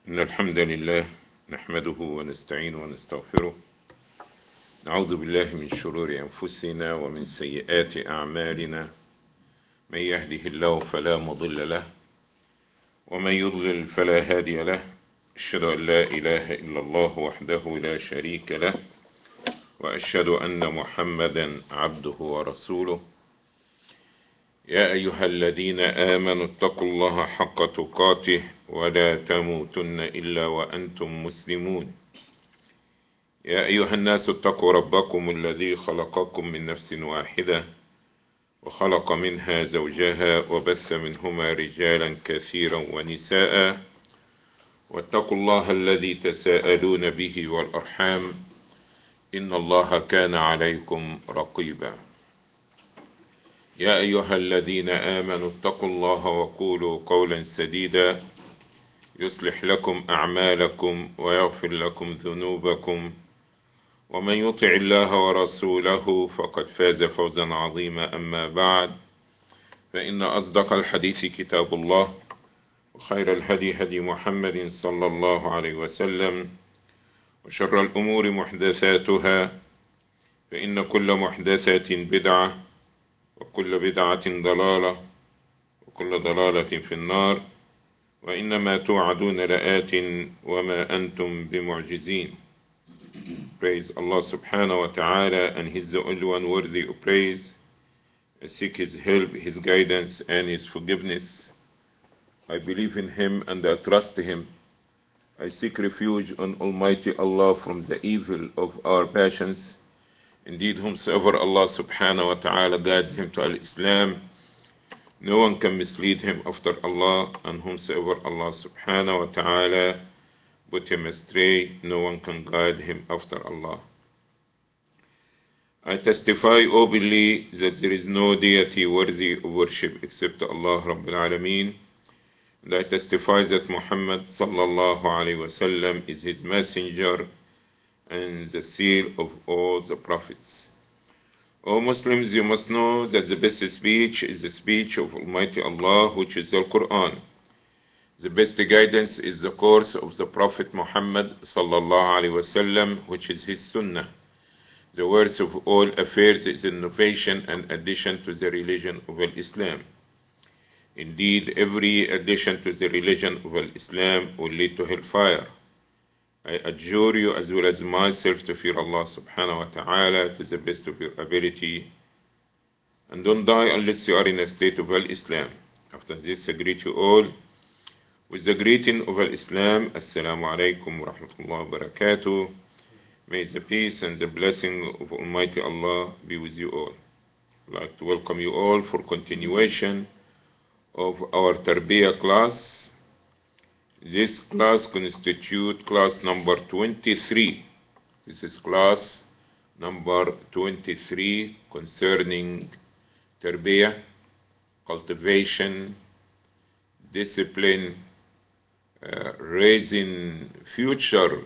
إن الحمد لله نحمده ونستعينه ونستغفره. نعوذ بالله من شرور أنفسنا ومن سيئات أعمالنا. من يهده الله فلا مضل له ومن يضلل فلا هادي له. أشهد أن لا إله إلا الله وحده لا شريك له، وأشهد أن محمدا عبده ورسوله. يا أيها الذين آمنوا اتقوا الله حق تقاته ولا تموتن إلا وأنتم مسلمون. يا أيها الناس اتقوا ربكم الذي خلقكم من نفس واحدة وخلق منها زوجها وبث منهما رجالا كثيرا ونساء، واتقوا الله الذي تساءلون به والأرحام إن الله كان عليكم رقيبا. يا أيها الذين آمنوا اتقوا الله وقولوا قولا سديدا يصلح لكم أعمالكم ويغفر لكم ذنوبكم، ومن يطع الله ورسوله فقد فاز فوزا عظيما. أما بعد، فإن أصدق الحديث كتاب الله، وخير الهدي هدي محمد صلى الله عليه وسلم، وشر الأمور محدثاتها، فإن كل محدثة بدعة، وكل بدعة ضلالة، وكل ضلالة في النار. وإنما توعدون لآت وما أنتم بمعجزين. Praise Allah subhanahu wa ta'ala, and He's the only one worthy of praise. I seek His help, His guidance, and His forgiveness. I believe in Him and I trust Him. I seek refuge on Almighty Allah from the evil of our passions. Indeed, whomsoever Allah subhanahu wa ta'ala guides him to Al-Islam, no one can mislead him after Allah, and whomsoever Allah subhanahu wa ta'ala put him astray, no one can guide him after Allah. I testify openly that there is no deity worthy of worship except Allah Rabbil Alameen, and I testify that Muhammad sallallahu alayhi wasallam is his messenger and the seal of all the prophets. O Muslims, you must know that the best speech is the speech of Almighty Allah, which is the Quran. The best guidance is the course of the Prophet Muhammad sallallahu alaihi wasallam, which is his Sunnah. The worst of all affairs is innovation and addition to the religion of Islam. Indeed, every addition to the religion of Islam will lead to hellfire. I adjure you as well as myself to fear Allah subhanahu wa ta'ala to the best of your ability, and don't die unless you are in a state of Islam. After this, I greet you all with the greeting of Islam. Assalamu alaikum wa rahmatullahi wa barakatuh. May the peace and the blessing of Almighty Allah be with you all. I'd like to welcome you all for continuation of our Tarbiyah class. This class constitutes class number 23. This is class number 23 concerning Tarbiyah, cultivation, discipline, raising future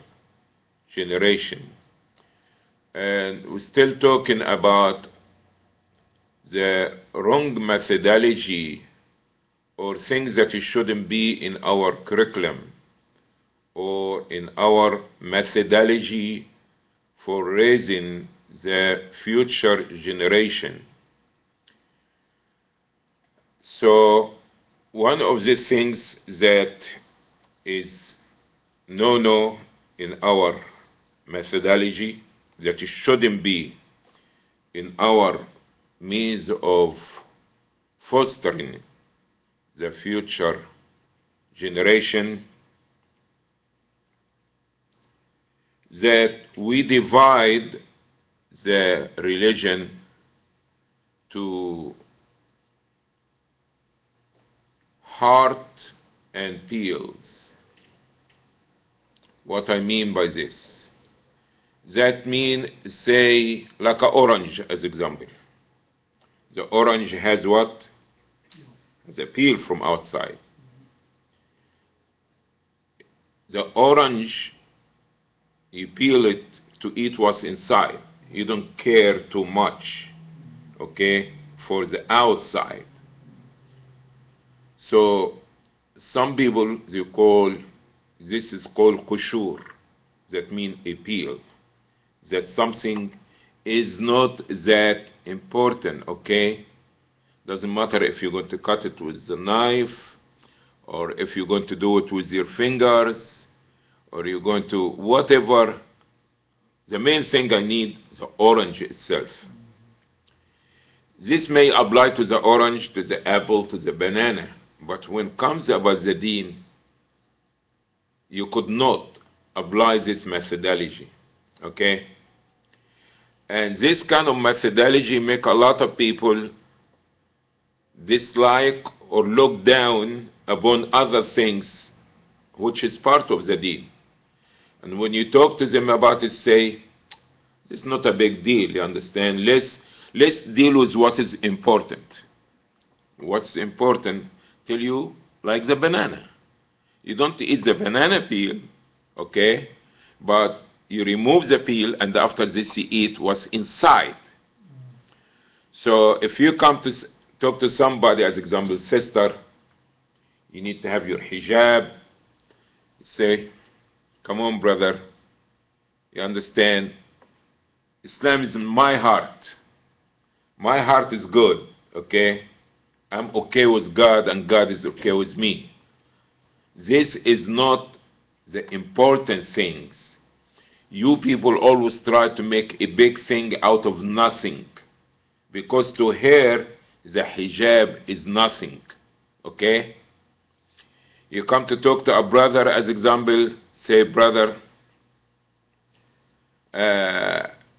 generation. And we're still talking about the wrong methodology or things that it shouldn't be in our curriculum or in our methodology for raising the future generation. So one of the things that is no in our methodology, that it shouldn't be in our means of fostering the future generation, that we divide the religion to heart and peels. What I mean by this, that mean, say, like an orange as example. The orange has what? Has a peel from outside. The orange, you peel it to eat what's inside. You don't care too much, okay, for the outside. So some people, they call This is called qushur, that means a peel. That something is not that important, okay? Doesn't matter if you're going to cut it with the knife, or if you're going to do it with your fingers, or you're going to whatever. The main thing I need is the orange itself. This may apply to the orange, to the apple, to the banana, but when it comes about the deen, you could not apply this methodology, okay? And this kind of methodology make a lot of people dislike or look down upon other things, which is part of the deen. And when you talk to them about it, say, it's not a big deal, you understand? Let's deal with what is important. What's important? Tell you, like the banana. You don't eat the banana peel, okay? But you remove the peel, and after this you eat what's inside. So if you come to talk to somebody, as example, sister, you need to have your hijab. You say, come on, brother. You understand? Islam is in my heart. My heart is good, okay? I'm okay with God, and God is okay with me. This is not the important things. You people always try to make a big thing out of nothing, because to her, the hijab is nothing, okay? You come to talk to a brother, as example, say, brother,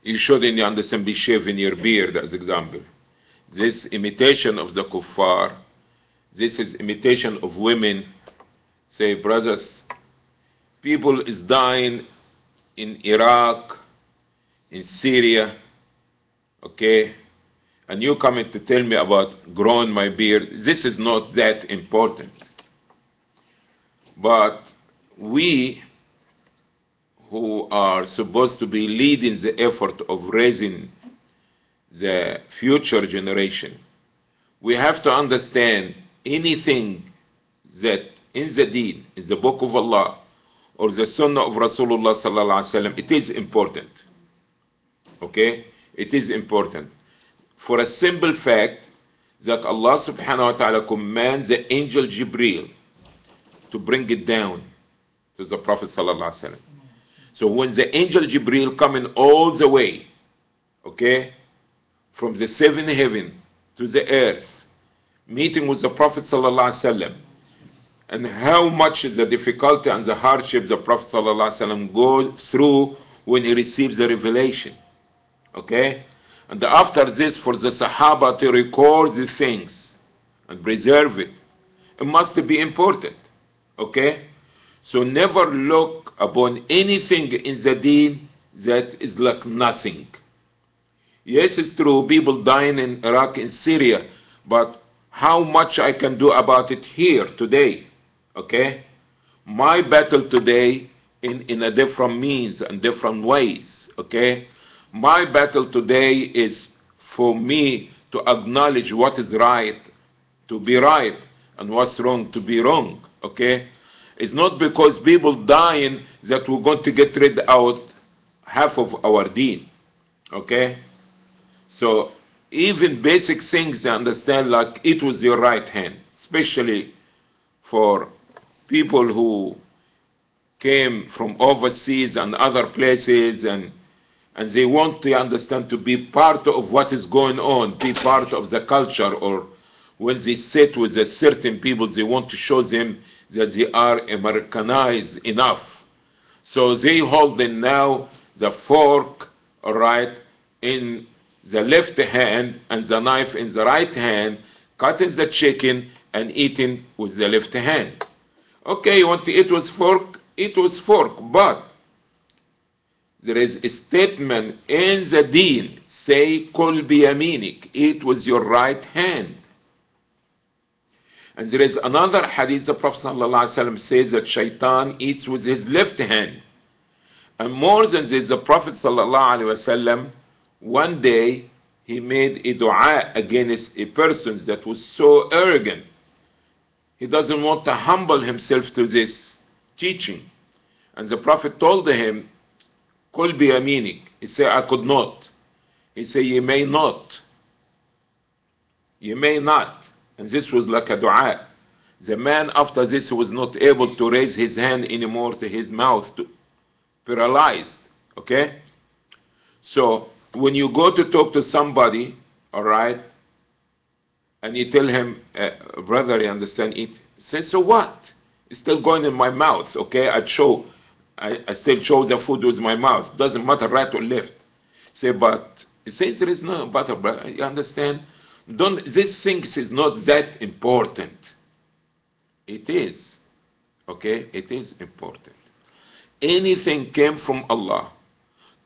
you shouldn't, you understand, be shaving your beard, as example. This imitation of the kuffar, this is imitation of women. Say, brothers, people is dying in Iraq, in Syria, okay? And you coming to tell me about growing my beard. This is not that important. But we who are supposed to be leading the effort of raising the future generation, we have to understand anything that in the deen, in the book of Allah, or the sunnah of Rasulullah sallallahu alaihi wasallam, it is important. Okay? It is important. For a simple fact that Allah subhanahu wa ta'ala commands the angel Jibreel to bring it down to the Prophet sallallahu alaihi wasallam. So when the angel Jibreel coming all the way, okay, from the seventh heaven to the earth, meeting with the Prophet sallallahu alaihi wasallam, and how much is the difficulty and the hardship the Prophet sallallahu alaihi wasallam goes through when he receives the revelation, okay? And after this, for the Sahaba to record the things and preserve it, it must be important, okay? So never look upon anything in the deen that is like nothing. Yes, it's true, people dying in Iraq, in Syria, but how much I can do about it here today, okay? My battle today in a different means and different ways, okay? My battle today is for me to acknowledge what is right, to be right, and what's wrong, to be wrong, okay? It's not because people dying that we're going to get rid out half of our deen, okay? So even basic things, I understand, like it was your right hand, especially for people who came from overseas and other places, and they want to understand, to be part of what is going on, be part of the culture, or when they sit with a certain people, they want to show them that they are Americanized enough. So they holding now the fork, all right, in the left hand and the knife in the right hand, cutting the chicken and eating with the left hand. Okay, you want to eat with fork? Eat with fork, but there is a statement in the deen, say, kul biyaminik, eat with your right hand. And there is another hadith, the Prophet ﷺ says that shaitan eats with his left hand. And more than this, the Prophet ﷺ, one day, he made a dua against a person that was so arrogant. He doesn't want to humble himself to this teaching. And the Prophet told him, Kul biyaminik. He said, I could not. He said, you may not. You may not. And this was like a dua. The man after this was not able to raise his hand anymore to his mouth, paralyzed. Okay? So when you go to talk to somebody, all right, and you tell him, brother, you understand it? Say, so what? It's still going in my mouth, okay? I still show the food with my mouth. Doesn't matter right or left. Say, but it says there is no butter, brother. You understand? This thing is not that important. It is, okay? It is important. Anything came from Allah,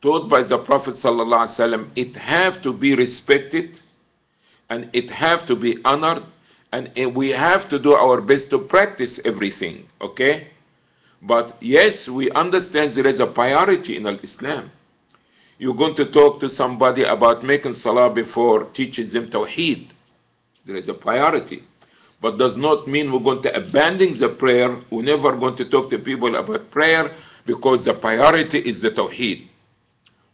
taught by the Prophet sallallahu alaihi wasallam, it have to be respected, and it have to be honored, and we have to do our best to practice everything, okay? But yes, we understand there is a priority in Islam. You're going to talk to somebody about making salah before teaching them tawheed. There is a priority. But does not mean we're going to abandon the prayer. We're never going to talk to people about prayer because the priority is the tawheed.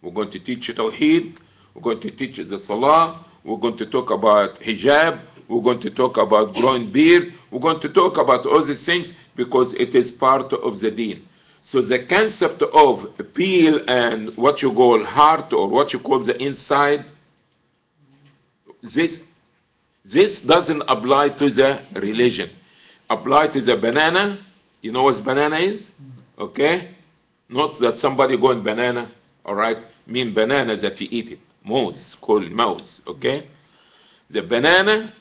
We're going to teach tawheed. We're going to teach the salah. We're going to talk about hijab. We're going to talk about growing beard. We're going to talk about all these things because it is part of the deen. So the concept of peel and what you call heart or what you call the inside, this doesn't apply to the religion. Apply to the banana. You know what banana is? Okay? Not that somebody going banana, all right? Mean banana that you eat it. Mouse, called mouse, okay? The banana,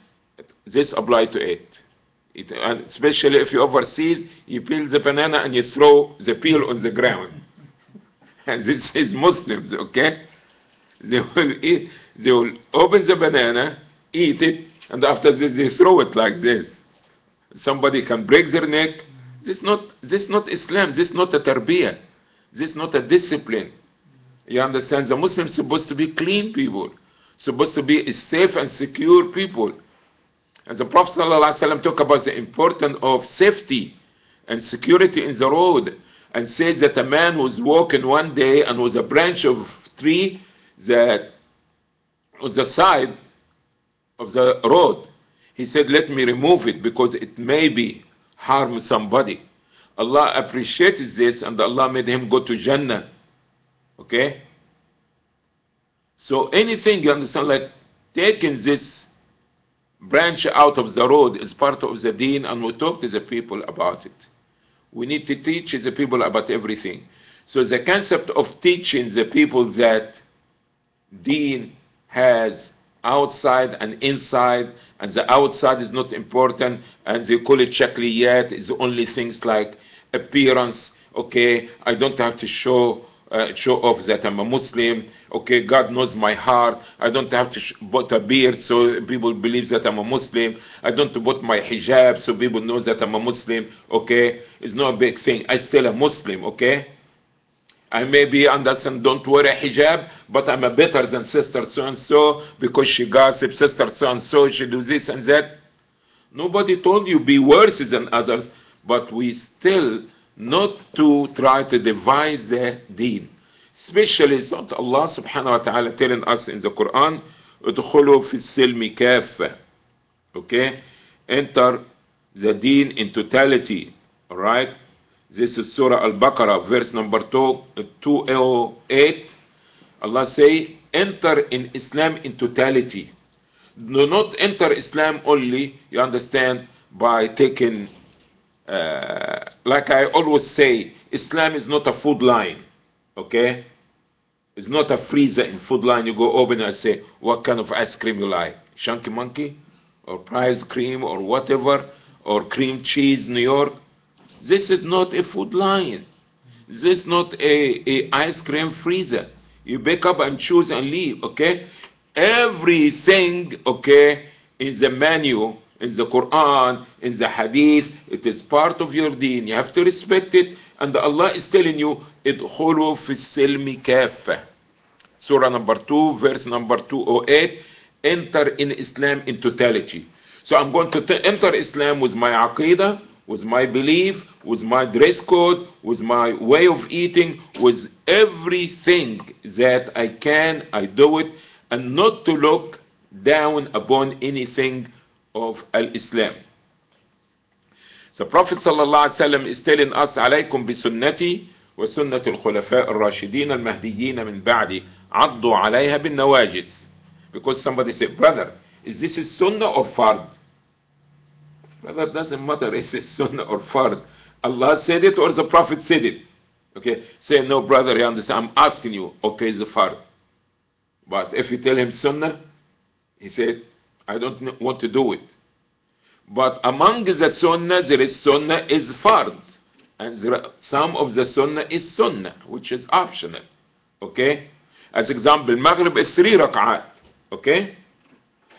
this apply to it. And especially if you overseas, you peel the banana and you throw the peel on the ground. And this is Muslims, okay? They will open the banana, eat it, and after this they throw it like this. Somebody can break their neck. This is not Islam. This is not a tarbiyah. This is not a discipline. You understand? The Muslims are supposed to be clean people, supposed to be safe and secure people. And the Prophet ﷺ talked about the importance of safety and security in the road, and said that a man was walking one day and was a branch of tree that on the side of the road. He said, let me remove it because it may be harm somebody. Allah appreciated this and Allah made him go to Jannah. Okay? So anything, you understand, like taking this branch out of the road is part of the deen, and we talk to the people about it. We need to teach the people about everything. So the concept of teaching the people that deen has outside and inside, and the outside is not important, and they call it shakliyat, is only things like appearance. Okay, I don't have to show off that I'm a Muslim. Okay, God knows my heart. I don't have to put a beard so people believe that I'm a Muslim. I don't put my hijab so people know that I'm a Muslim. Okay, it's not a big thing. I'm still a Muslim. Okay, I maybe understand don't wear a hijab, but I'm a better than sister so and so because she gossips. Sister so and so she do this and that. Nobody told you be worse than others, but we still not to try to divide the deen. Especially Allah subhanahu wa ta'ala telling us in the Quran, ادخلوا في السلم كافة. Okay? Enter the deen in totality. Alright? This is Surah Al-Baqarah, verse number 208. Allah say, enter in Islam in totality. Do not enter Islam only, you understand, by taking, like I always say, Islam is not a food line. Okay? It's not a freezer in food line. You go open and say, what kind of ice cream you like? Chunky Monkey? Or prize cream or whatever? Or cream cheese New York? This is not a food line. This is not a ice cream freezer. You pick up and choose and leave, okay? Everything, okay, in the menu, in the Quran, in the Hadith, it is part of your deen. You have to respect it. And Allah is telling you, ادخلوا في السلم كافة. Surah number 2, verse number 208, enter in Islam in totality. So I'm going to enter Islam with my aqidah, with my belief, with my dress code, with my way of eating, with everything that I do it, and not to look down upon anything of Al-Islam. The Prophet ﷺ is telling us, عليكم بسنتي وسنة الخلفاء الراشدين المهديين من بعدي عضوا عليها بالنواجذ. Because somebody said, brother, is this a sunnah or fard? Brother, it doesn't matter is it sunnah or fard. Allah said it or the Prophet said it. Okay, say, no, brother, you understand, I'm asking you, okay, it's a fard. But if you tell him sunnah, he said, I don't want to do it. But among the sunnah, there is sunnah is fard. And some of the sunnah is sunnah, which is optional. Okay? As example, Maghrib is 3 rak'at. Okay?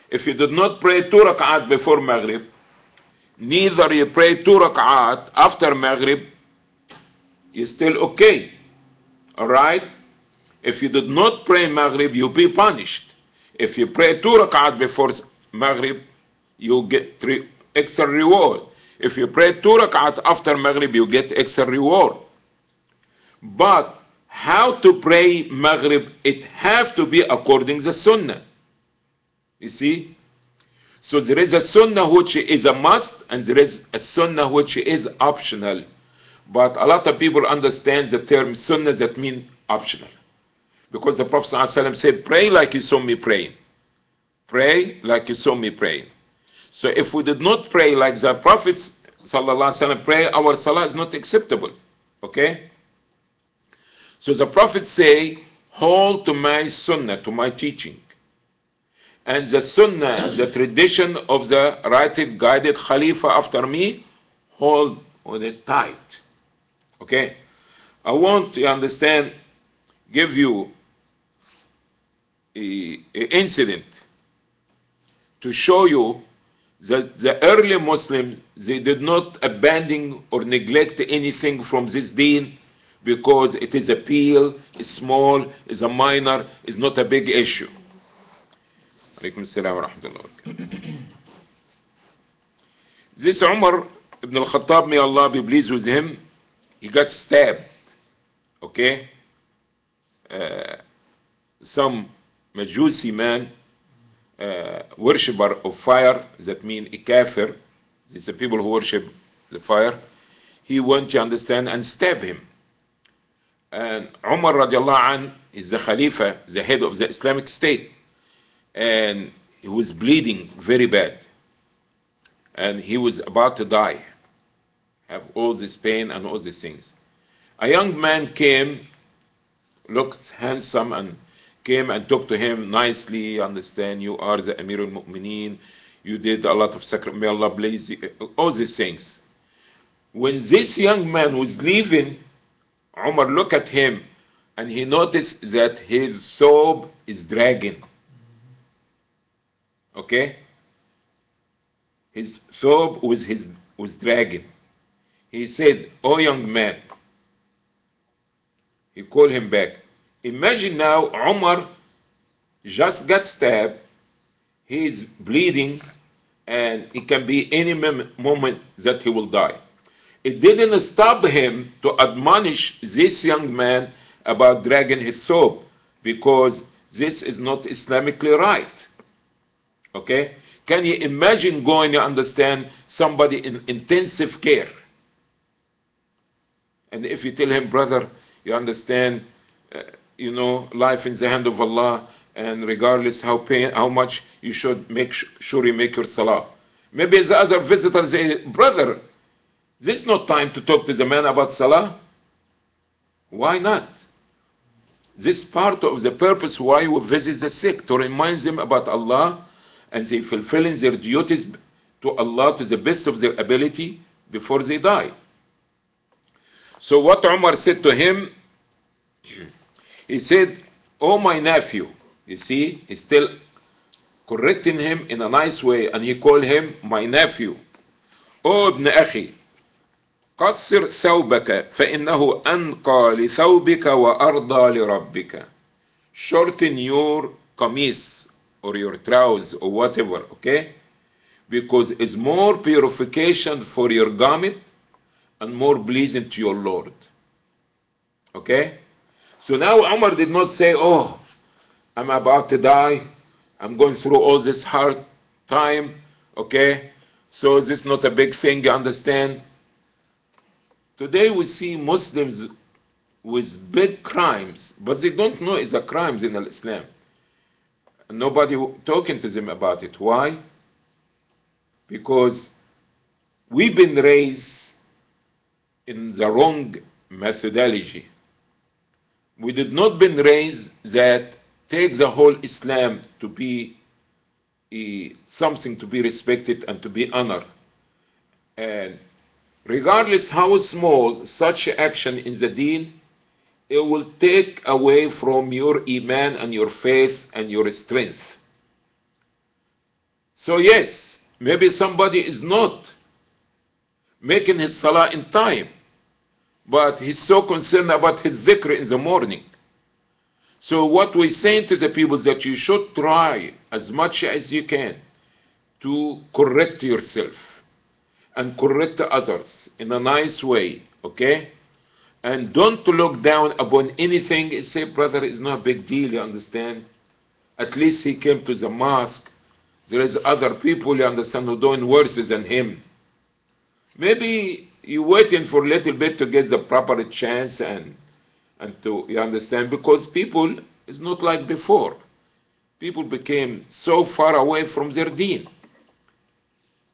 If you did not pray 2 rak'at before Maghrib, neither you pray 2 rak'at after Maghrib, you're still okay. Alright? If you did not pray Maghrib, you'll be punished. If you pray 2 rak'at before Maghrib, you get 3 extra reward. If you pray 2 rak'at after Maghrib, you get extra reward. But how to pray Maghrib, it has to be according to the Sunnah. You see? So there is a Sunnah which is a must, and there is a Sunnah which is optional. But a lot of people understand the term Sunnah that means optional. Because the Prophet ﷺ said, pray like you saw me praying. Pray like you saw me praying. So if we did not pray like the Prophet ﷺ pray, our salah is not acceptable. Okay? So the Prophet say, hold to my sunnah, to my teaching. And the sunnah, the tradition of the righted, guided Khalifa after me, hold on it tight. Okay? I want to understand, give you an incident to show you that the early Muslims, they did not abandon or neglect anything from this deen because it is a peel, it's small, it's a minor, it's not a big issue. Alaikum assalam wa rahmatullah. This Umar ibn al-Khattab, may Allah be pleased with him, he got stabbed. Okay? Some Majusi man, worshipper of fire, that means a kafir, these are people who worship the fire, he went to understand and stab him. And Umar radiallahu anh is the Khalifa, the head of the Islamic State, and he was bleeding very bad, and he was about to die, have all this pain and all these things. A young man came, looked handsome, and came and talked to him nicely. Understand, you are the Amir al-Mu'mineen, you did a lot of sacrifice, may Allah bless you, all these things. When this young man was leaving, Umar looked at him and he noticed that his thobe is dragging. Okay? His thobe was dragging. He said, oh young man, he called him back. Imagine now, Umar just got stabbed, he is bleeding, and it can be any moment that he will die. It didn't stop him to admonish this young man about dragging his thobe, because this is not Islamically right. Okay? Can you imagine going to understand somebody in intensive care? And if you tell him, brother, you understand, life in the hand of Allah, and regardless how much you should make sure you make your salah. Maybe the other visitor say, brother, this is not time to talk to the man about salah. Why not? This part of the purpose why we visit the sick, to remind them about Allah, and they fulfilling their duties to Allah to the best of their ability before they die. So what Umar said to him, he said, oh my nephew, you see, he's still correcting him in a nice way, and he called him my nephew. Oh ibn akhi, قصر ثوبك فإنه أنقى لثوبك وأرضى لربك. Shorten your kameez or your trousers or whatever, okay? because it's more purification for your garment and more pleasing to your Lord. Okay? So now Umar did not say, oh, I'm about to die. I'm going through all this hard time. Okay? So this is not a big thing, you understand? Today we see Muslims with big crimes, but they don't know it's a crimes in Islam. And nobody talking to them about it. Why? Because we've been raised in the wrong methodology. We did not been raised that takes the whole Islam to be something to be respected and to be honored. And regardless how small such action in the deen, it will take away from your iman and your faith and your strength. So yes, maybe somebody is not making his salah in time, but he's so concerned about his dhikr in the morning. So what we're saying to the people is that you should try as much as you can to correct yourself and correct others in a nice way, okay? And don't look down upon anything and say, brother, it's not a big deal, you understand? At least he came to the mosque. There is other people, you understand, who are doing worse than him. Maybe you're waiting for a little bit to get the proper chance and to, you understand, because people, it's not like before. People became so far away from their deen.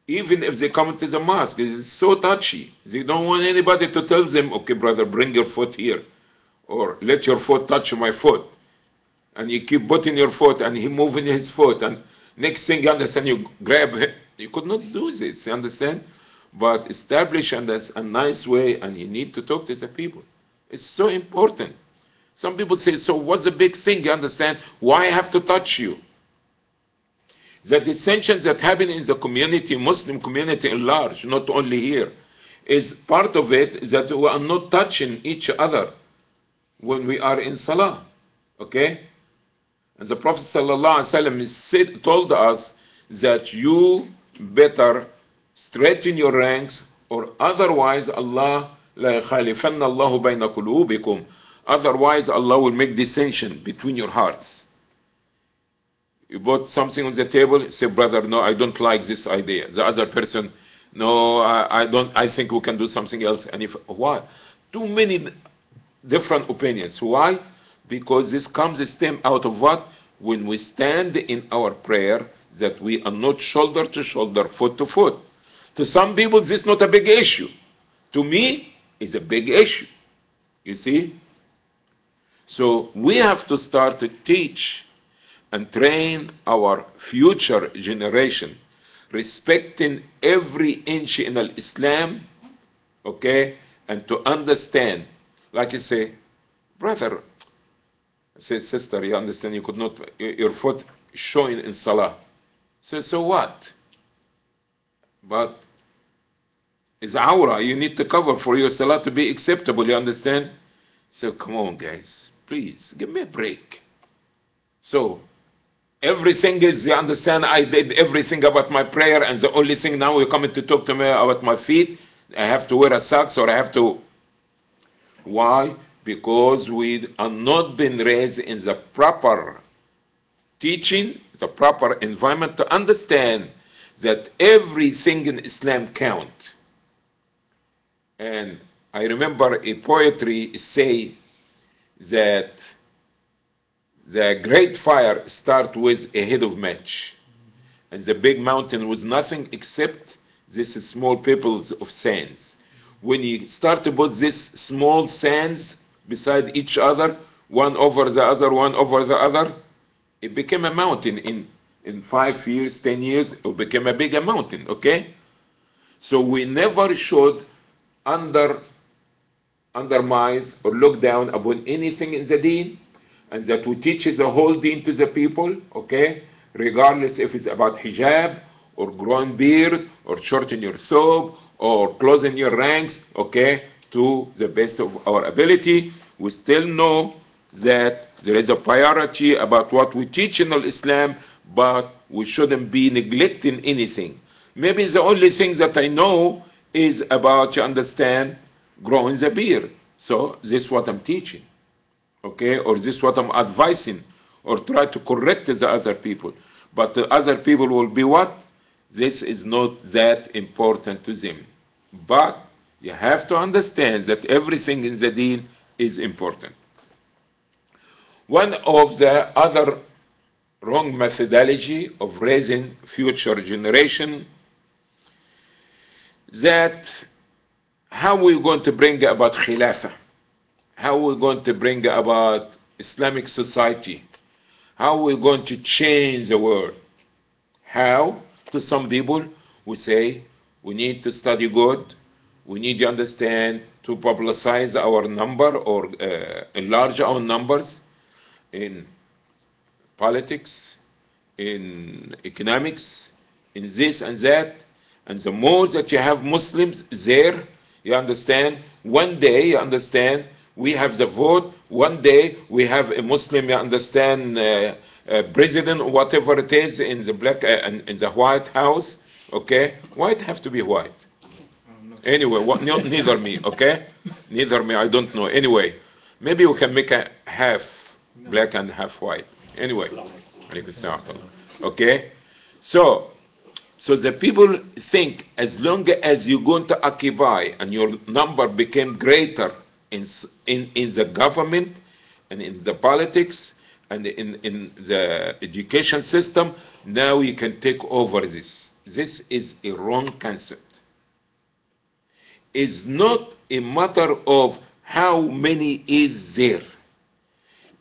Even if they come to the mosque, it's so touchy. They don't want anybody to tell them, okay, brother, bring your foot here, or let your foot touch my foot. And you keep putting your foot, and he moving his foot, and next thing you understand, you grab it. You could not do this, you understand? But establish a nice way, and you need to talk to the people. It's so important. Some people say, so what's the big thing, you understand? Why I have to touch you? The dissensions that happen in the community, Muslim community at large, not only here, is part of it is that we are not touching each other when we are in salah, okay? And the Prophet ﷺ told us that you better straighten your ranks, or otherwise Allah la يخالفن الله بين قلوبكم. Otherwise Allah will make dissension between your hearts. You bought something on the table, say, brother, no, I don't like this idea. The other person, no, I think we can do something else. And why? Too many different opinions. Why? Because this stem out of what? When we stand in our prayer, that we are not shoulder to shoulder, foot to foot. To some people, this is not a big issue. To me, it's a big issue. You see? So we have to start to teach and train our future generation, respecting every inch in Islam, okay, and to understand, like you say, brother, say, sister, you understand, you could not, your foot showing in salah. So what? But it's awra, you need to cover for your salah to be acceptable, you understand? So come on, guys, please, give me a break. So, everything is, you understand, I did everything about my prayer, and the only thing now you're coming to talk to me about my feet, I have to wear a socks, or I have to... Why? Because we are not been raised in the proper teaching, the proper environment to understand that everything in Islam count. And I remember a poetry say that the great fire starts with a head of match, and the big mountain was nothing except these small pebbles of sands. When you start to put these small sands beside each other, one over the other, one over the other, it became a mountain. In 5 years, 10 years, it became a bigger mountain, okay? So we never should undermine or look down upon anything in the deen, and that we teach the whole deen to the people, okay? Regardless if it's about hijab, or growing beard, or shortening your thobe, or closing your ranks, okay? To the best of our ability. We still know that there is a priority about what we teach in Islam, but we shouldn't be neglecting anything. Maybe the only thing that I know is about, you understand, growing the beer. So this is what I'm teaching, okay? Or this is what I'm advising, or try to correct the other people. But the other people will be what? This is not that important to them. But you have to understand that everything in the deen is important. One of the other wrong methodology of raising future generation, that how we're going to bring about khilafah, how we're going to bring about Islamic society, how we're going to change the world. How? To some people who say we need to study good, we need to understand to publicize our number or enlarge our numbers in politics, in economics, in this and that. And the more that you have Muslims there, you understand, one day, you understand, we have the vote, one day we have a Muslim, you understand, president or whatever it is in the black, in the White House, okay? White have to be white. Anyway, neither me, okay? Neither me, I don't know. Anyway, maybe we can make a half black and half white. Anyway, okay? So the people think as long as you're going to occupy and your number became greater in the government and in the politics and in the education system, now you can take over this. This is a wrong concept. It's not a matter of how many is there.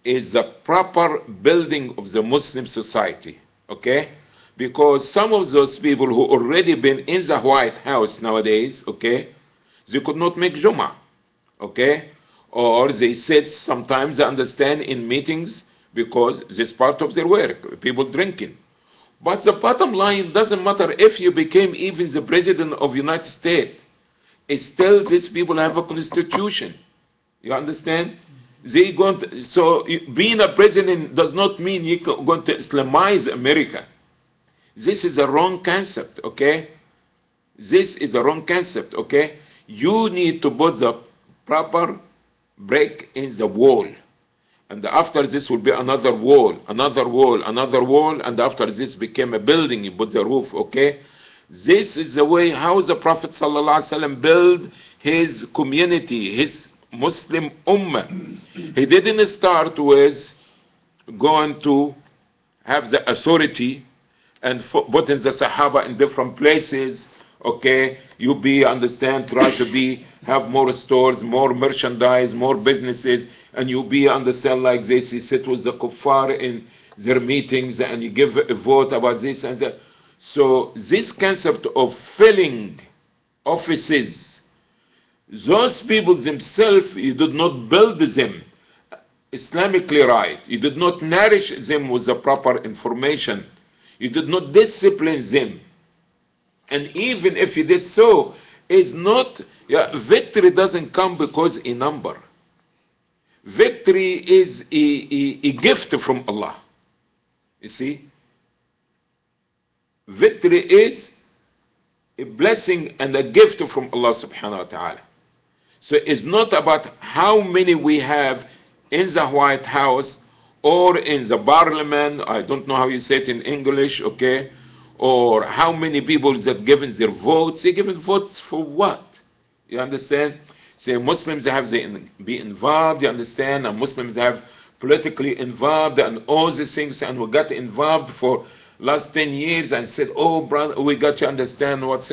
It's the proper building of the Muslim society, okay? Because some of those people who already been in the White House nowadays, okay, they could not make Jum'ah, okay? Or they said sometimes, they understand, in meetings, because this is part of their work, people drinking. But the bottom line, doesn't matter if you became even the president of the United States, it's still these people have a constitution. You understand? They going to, so being a president does not mean you're going to Islamize America. This is a wrong concept, okay? This is a wrong concept, okay? You need to put the proper break in the wall. And after this will be another wall, another wall, another wall, and after this became a building, you put the roof, okay? This is the way how the Prophet ﷺ built his community, his Muslim ummah. He didn't start with going to have the authority and putting the Sahaba in different places, okay? You understand, try to have more stores, more merchandise, more businesses, and you understand like this, you sit with the kuffar in their meetings and you give a vote about this and that. So this concept of filling offices, those people themselves, you did not build them Islamically right. You did not nourish them with the proper information. You did not discipline them. And even if you did so, it's not, victory doesn't come because a number. Victory is a gift from Allah. You see? Victory is a blessing and a gift from Allah subhanahu wa ta'ala. So it's not about how many we have in the White House or in the parliament, I don't know how you say it in English, okay? Or how many people that given their votes. They given votes for what? You understand? Say Muslims have to be involved, you understand? And Muslims have politically involved and all these things, and we got involved for last 10 years and said, oh brother, we got to understand what's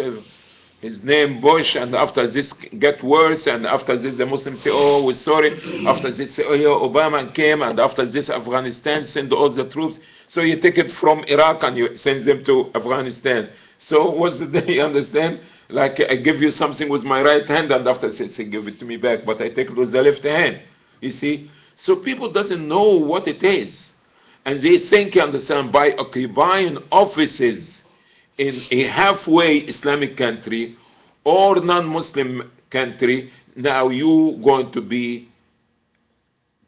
his name, Bush, and after this get worse, and after this the Muslims say, oh, we're sorry. After this, say, oh yeah, Obama came, and after this Afghanistan send all the troops. So you take it from Iraq and you send them to Afghanistan. So what's the day, you understand? Like I give you something with my right hand, and after say give it to me back, but I take it with the left hand. You see? So people doesn't know what it is. And they think, you understand, by occupying offices in a halfway Islamic country or non-Muslim country, now you going to be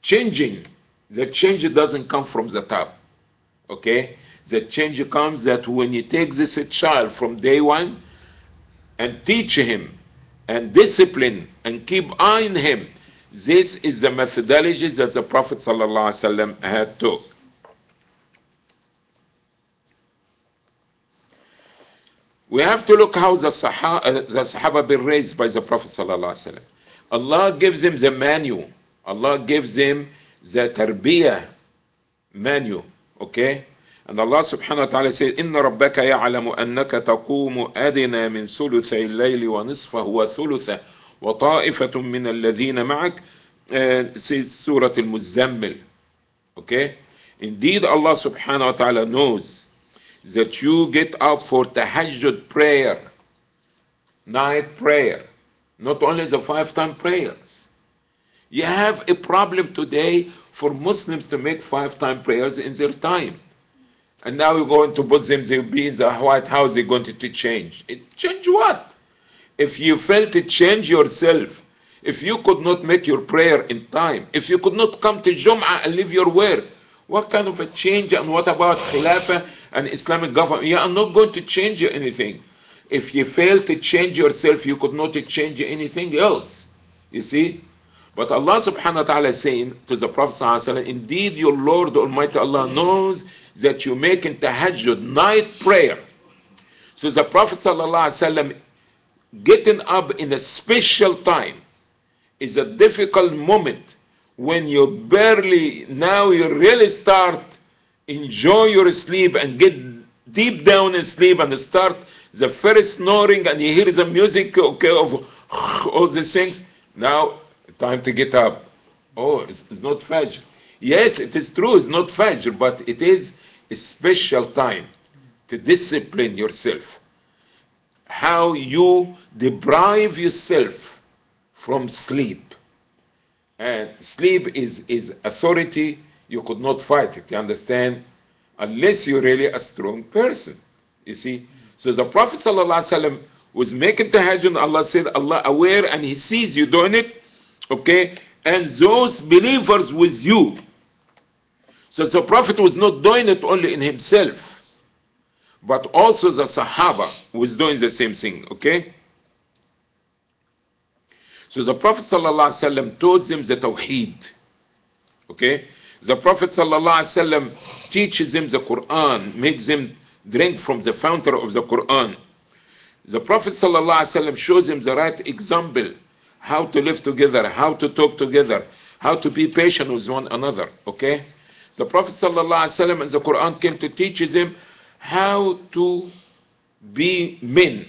changing. The change doesn't come from the top, okay? The change comes that when you take this child from day one and teach him and discipline and keep eye on him, this is the methodology that the Prophet ﷺ had taught. We have to look how the Sahaba been raised by the Prophet ﷺ. Allah gives them the manual. Allah gives them the tarbiyah manual. Okay? And Allah subhanahu wa ta'ala says, إِنَّ رَبَّكَ يَعْلَمُ أَنَّكَ تَقُومُ أَدْنَى مِنْ ثُلُثَيِ اللَّيْلِ وَنِصْفَهُ وَثُلُثَهُ وَطَائِفَةٌ مِّنَ الَّذِينَ مَعَكَ, says Surah Al-Muzammil. Okay? Indeed, Allah subhanahu wa ta'ala knows that you get up for tahajjud prayer, night prayer, not only the 5-time prayers. You have a problem today for Muslims to make 5-time prayers in their time. And now you're going to put them, they'll be in the White House, they're going to change. Change what? If you fail to change yourself, if you could not make your prayer in time, if you could not come to Jum'ah and leave your work, what kind of a change? And what about Khilafah and Islamic government? You are not going to change anything. If you fail to change yourself, you could not change anything else. You see? But Allah subhanahu wa ta'ala is saying to the Prophet sallallahu alaihi wasallam, indeed your Lord Almighty Allah knows that you make in tahajjud night prayer. So the Prophet sallallahu alaihi wasallam getting up in a special time is a difficult moment when you barely, now you really start enjoy your sleep and get deep down in sleep and start the first snoring and you hear the music, okay, of all these things. Now time to get up. Oh, it's not Fajr. Yes, it is true, it's not Fajr, but it is a special time to discipline yourself. How you deprive yourself from sleep. And sleep is authority. You could not fight it, you understand? Unless you're really a strong person. You see? So the Prophet ﷺ was making tahajjud, Allah said, Allah aware and he sees you doing it. Okay? And those believers with you. So the Prophet was not doing it only in himself, but also the Sahaba was doing the same thing. Okay? So the Prophet ﷺ taught them the Tawheed. Okay? The Prophet ﷺ teaches them the Quran, makes them drink from the fountain of the Quran. The Prophet ﷺ shows them the right example, how to live together, how to talk together, how to be patient with one another. Okay? The Prophet ﷺ in the Quran came to teach them how to be men.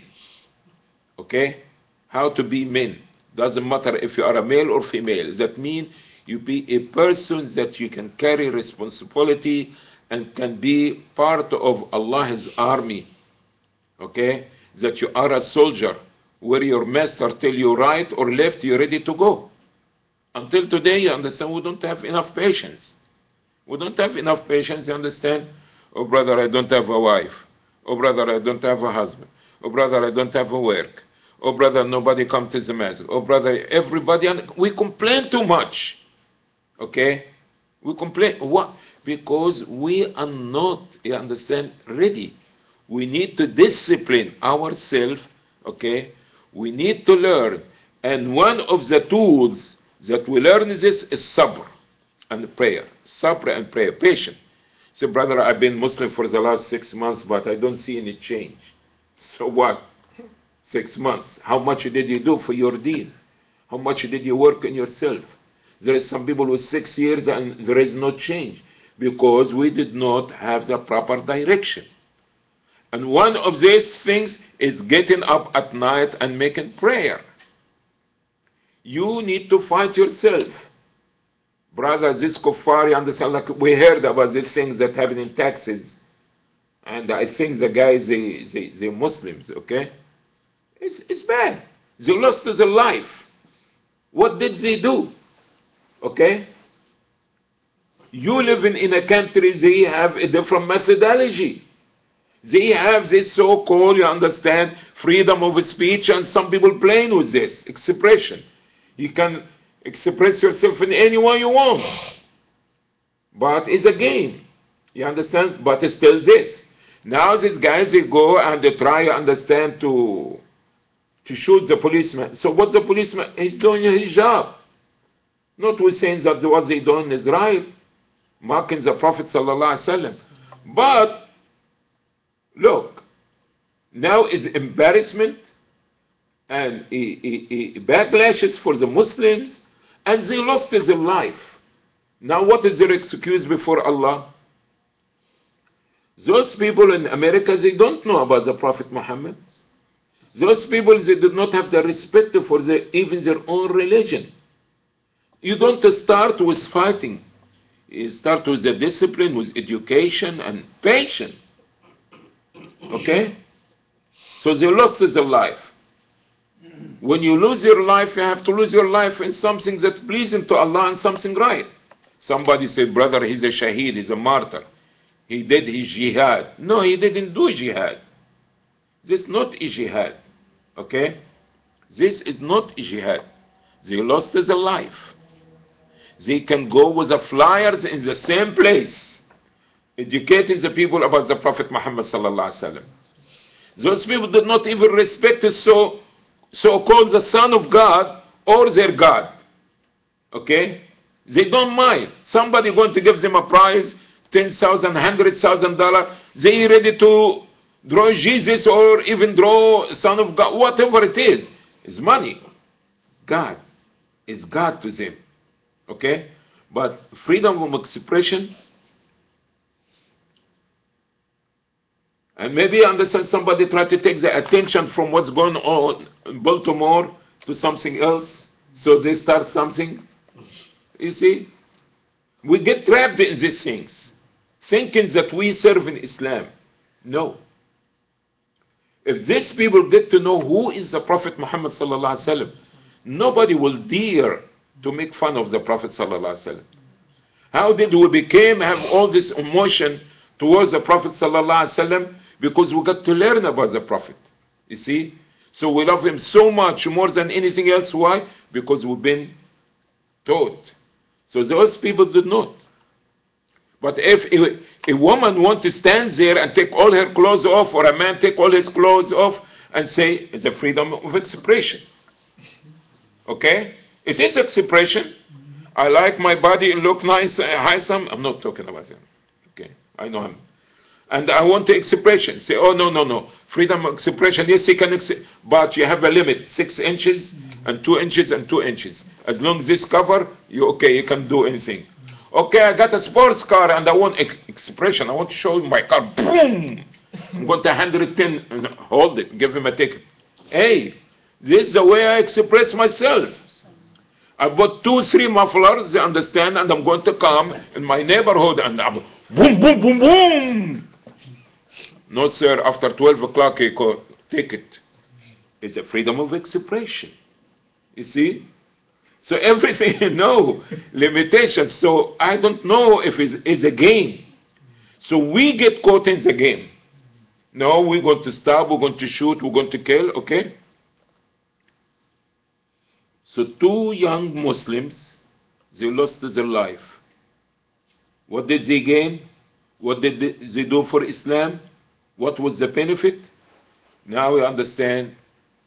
Okay? How to be men. Doesn't matter if you are a male or female. That means you be a person that you can carry responsibility and can be part of Allah's army. Okay? That you are a soldier where your master tell you right or left, you're ready to go. Until today, you understand, we don't have enough patience. We don't have enough patience, you understand? Oh brother, I don't have a wife. Oh brother, I don't have a husband. Oh brother, I don't have a work. Oh brother, nobody come to the masjid. Oh brother, everybody, and we complain too much. Okay? We complain. What? Because we are not, you understand, ready. We need to discipline ourselves. Okay? We need to learn. And one of the tools that we learn is this is sabr and prayer. Sabr and prayer. Patient. Say, brother, I've been Muslim for the last 6 months, but I don't see any change. So what? 6 months. How much did you do for your deen? How much did you work on yourself? There is some people with 6 years and there is no change because we did not have the proper direction. And one of these things is getting up at night and making prayer. You need to fight yourself. Brother, this kuffar, you understand, like we heard about these things that happen in Texas. And I think the guys, they Muslims, okay? It's bad. They lost their life. What did they do? Okay? You living in a country, they have a different methodology. They have this so-called, you understand, freedom of speech, and some people playing with this expression. You can express yourself in any way you want. But it's a game. You understand? But it's still this. Now these guys, they go and they try to understand to shoot the policeman. So what the policeman, he's doing his job. Not we saying that what they doing is right, mocking the Prophet sallallahu alaihi wasallam. But look, now is embarrassment and backlashes for the Muslims, and they lost their life. Now what is their excuse before Allah? Those people in America, they don't know about the Prophet Muhammad. Those people, they did not have the respect for even their own religion. You don't start with fighting. You start with the discipline, with education and patience. Okay? So they lost their life. When you lose your life, you have to lose your life in something that's pleasing to Allah and something right. Somebody said, brother, he's a shaheed, he's a martyr. He did his jihad. No, he didn't do jihad. This is not a jihad. Okay? This is not a jihad. They lost their life. They can go with the flyers in the same place, educating the people about the Prophet Muhammad sallallahu alaihi wasallam. Those people did not even respect the so-called the Son of God or their God. Okay? They don't mind. Somebody going to give them a prize, $10,000, $100,000. They ready to draw Jesus or even draw Son of God, whatever it is. It's money. God is God to them. Okay? But freedom of expression, and maybe I understand somebody try to take the attention from what's going on in Baltimore to something else, so they start something. You see? We get trapped in these things, thinking that we serve in Islam. No. If these people get to know who is the Prophet Muhammad sallallahu alaihi wasallam, nobody will dare to make fun of the Prophet sallallahu alaihi wasallam. How did we have all this emotion towards the Prophet sallallahu alaihi wasallam? Because we got to learn about the Prophet. You see? So we love him so much more than anything else. Why? Because we've been taught. So those people did not. But if a woman wants to stand there and take all her clothes off, or a man take all his clothes off and say it's a freedom of expression. Okay? It is expression. I like my body, it look nice, handsome. I'm not talking about him. Okay? I know him. And I want the expression. Say, oh, no. Freedom of expression, yes, you can but you have a limit, 6 inches and 2 inches and 2 inches. As long as this cover, you can do anything. Okay, I got a sports car and I want expression. I want to show you my car. Boom! I'm going to 110, hold it, give him a ticket. Hey, this is the way I express myself. I bought 2-3 mufflers, you understand, and I'm going to come in my neighborhood and I'm boom, boom, boom, boom. No, sir, after 12 o'clock, you go, take it. It's a freedom of expression. You see? So everything, no limitations. So I don't know if it's a game. So we get caught in the game. No, we're going to stop, we're going to shoot, we're going to kill, okay? So 2 young Muslims, they lost their life. What did they gain? What did they do for Islam? What was the benefit? Now we understand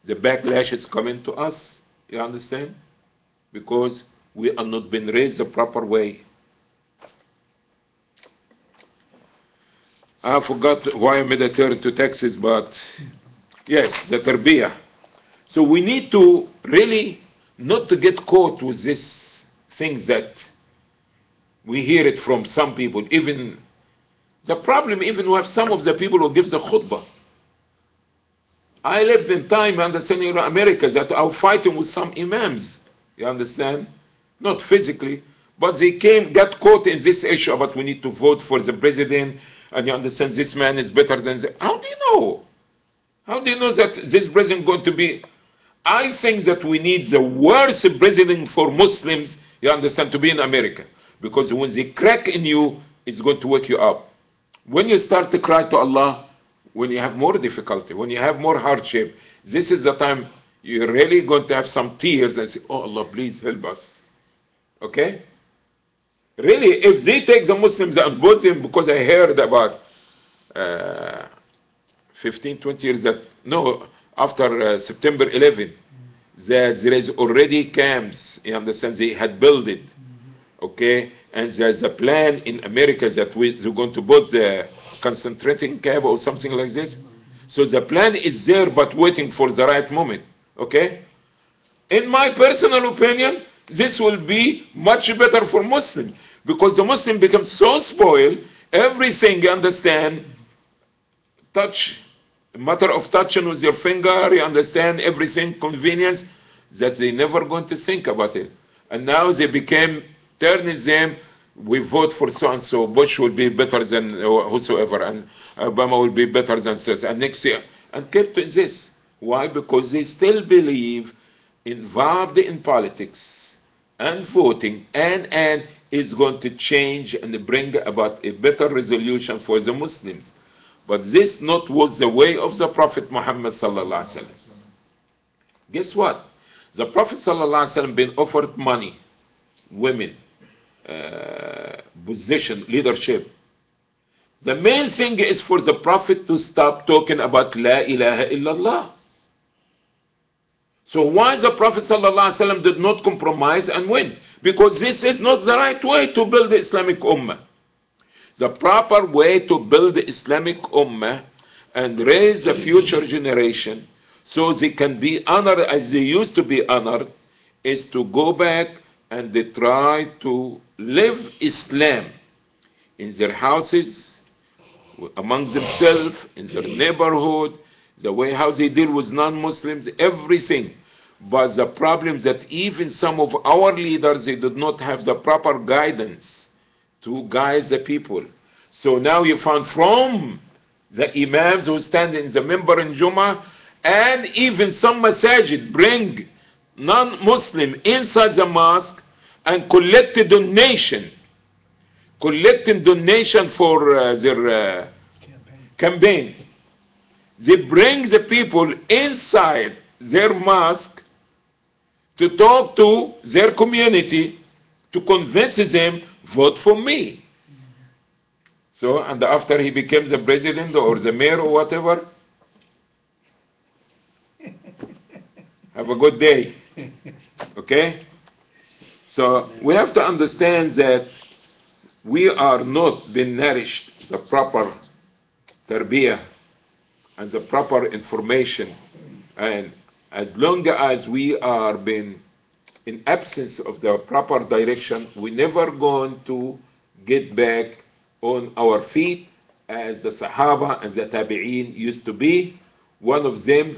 the backlash is coming to us. You understand? Because we are not been raised the proper way. I forgot why I made a turn to Texas, but yes, the tarbiyah. So we need to really not to get caught with this thing that we hear it from some people. Even the problem, even we have some of the people who give the khutbah. I lived in time, understand, in America, that I was fighting with some imams. You understand? Not physically, but they got caught in this issue about we need to vote for the president, and you understand this man is better than the... How do you know? How do you know that this president is going to be... I think that we need the worst president for Muslims, you understand, to be in America. Because when they crack in you, it's going to wake you up. When you start to cry to Allah, when you have more difficulty, when you have more hardship, this is the time you're really going to have some tears and say, oh Allah, please help us. Okay? Really, if they take the Muslims and put them, because I heard about 15, 20 years that, no, after September 11, that there is already camps, you understand, they had built it, okay, and there's a plan in America that they're going to put the concentrating camp or something like this. So the plan is there, but waiting for the right moment, okay? In my personal opinion, this will be much better for Muslims, because the Muslim becomes so spoiled, everything, you understand, touch, matter of touching with your finger, you understand, everything, convenience, that they never going to think about it. And now they became, turning them, we vote for so and so, Bush will be better than whosoever, and Obama will be better than this, and next year, and kept in this. Why? Because they still believe involved in politics and voting, and is going to change and bring about a better resolution for the Muslims. But this not was the way of the Prophet Muhammad sallallahu alaihi wasallam. Guess what? The Prophet sallallahu alaihi wasallam been offered money, women, position, leadership. The main thing is for the Prophet to stop talking about La ilaha illallah. So why the Prophet ﷺ did not compromise and win? Because this is not the right way to build the Islamic Ummah. The proper way to build the Islamic Ummah and raise the future generation so they can be honored as they used to be honored is to go back and they try to live Islam in their houses, among themselves, in their neighborhood, the way how they deal with non-Muslims, everything. But the problem is that even some of our leaders, they did not have the proper guidance to guide the people. So now you find from the imams who stand in the minbar in Jummah, and even some masajid bring non-Muslim inside the mosque and collect a donation, collecting donation for their campaign. They bring the people inside their mosque to talk to their community, to convince them, vote for me. So, and after he became the president or the mayor or whatever, have a good day. Okay? So, we have to understand that we are not being nourished the proper tarbiyah and the proper information, and as long as we are being in absence of the proper direction, we never going to get back on our feet as the Sahaba and the Tabi'een used to be. One of them,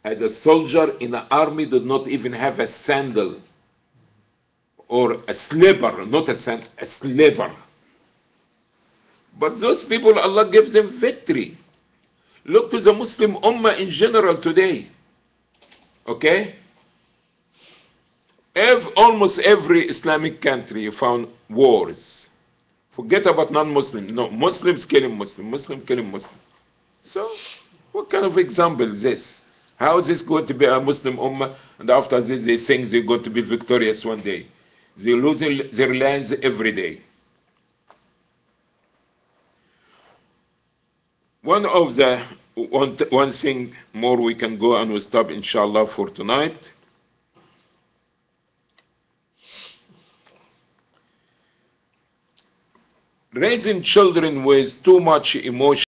as a soldier in the army, did not even have a sandal or a slipper, not a sandal, a slipper. But those people, Allah gives them victory. Look to the Muslim Ummah in general today. Okay? Almost every Islamic country you found wars. Forget about non-Muslim. No, Muslims killing Muslim, Muslim killing Muslim. So, what kind of example is this? How is this going to be a Muslim Ummah, and after this they think they're going to be victorious one day? They're losing their lands every day. One thing more we can go and we stop inshallah for tonight. Raising children with too much emotion